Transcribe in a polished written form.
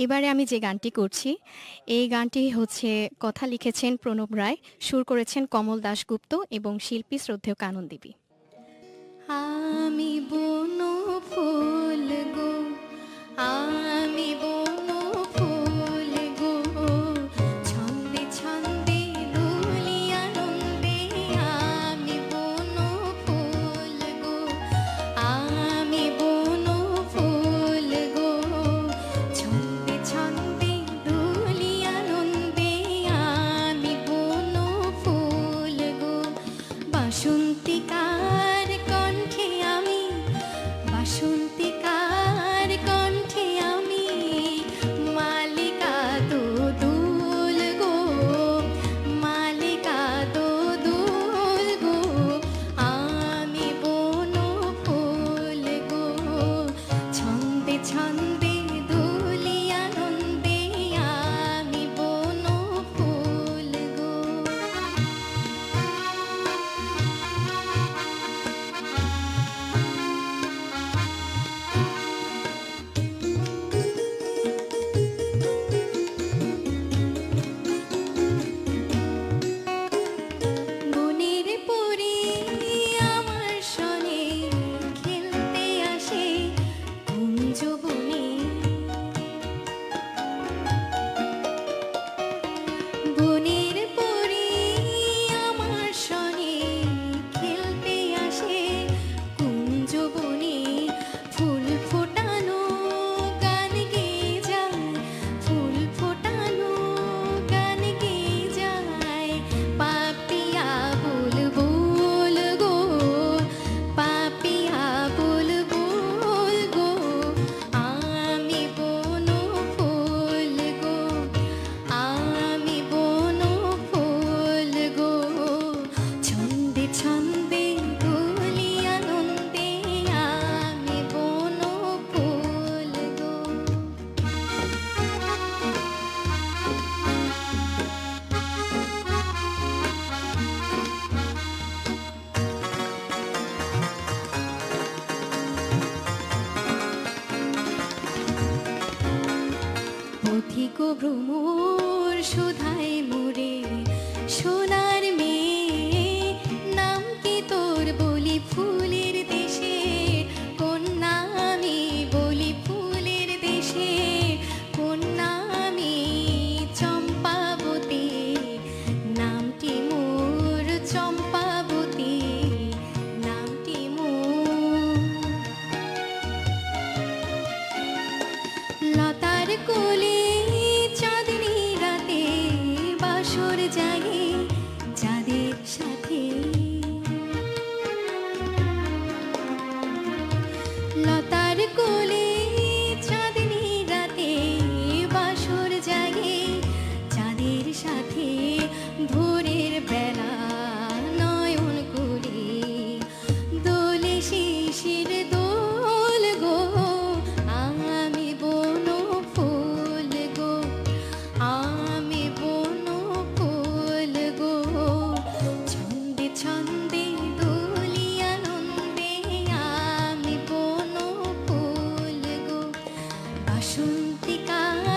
এবারে আমি যে গানটি করছি, এই গানটি হচ্ছে কথা লিখেছেন প্রণব রায়, সুর করেছেন কমল দাশগুপ্ত এবং শিল্পী শ্রদ্ধেয় কাননদেবী। আমি বনফুল গো, আমি বনফুল গো, ছন্দে ছন্দে দোলি আনন্দে। আমি বনফুল গো, আমি বনফুল গো, ছন্দে ছন্দে দোলি আনন্দে। আমি বনফুল গো, বাসন্তিকার কণ্ঠে আমি, বাসন্তিকার কণ্ঠে আমি, মালিকা দোদুল গো, মালিকা দোদুল গো। আমি বনফুল গো, ছন্দে ছন্দে দোলি আনন্দে। আমি বনফুল গো। বনের পরী আমার সনে খেলতে আসে কুঞ্জ বনে। বনের পরী আমার সনে খেলতে আসে কুঞ্জ বনে। ফুল ফোটানো গান গেয়ে যায়, ফুল ফোটানো গান গেয়ে যায়। পাপিয়া বুলবুল গো, পাপিয়া বুলবুল গো। আমি বনফুল গো, আমি বনফুল গো, ছন্দে ছন্দে দোলি আনন্দে। আমি বনফুল গো। পথিক ভ্রমর সুধায় মোরে, সোনার মেয়ে নাম কি তোর বলি ফুলের দেশে কন্যা। আমি বলি ফুলের দেশে কন্যা। আমি চম্পাবতী, নামটি মোর চম্পাবতী, নামটি মোর। লতার কোলে চাঁদনি রাতে বাসর জাগে চাঁদের সাথে। লতার কোলে চাঁদনি রাতে বাসর জাগে চাঁদের সাথে। ভোরের বেলা নয়ন করে দোলে শিশির দোল গো। আমি বনফুল গো, আমি বনফুল গো, ছন্দে ছন্দে দোলি আনন্দে। আমি বনফুল গো, বাসন্তিকার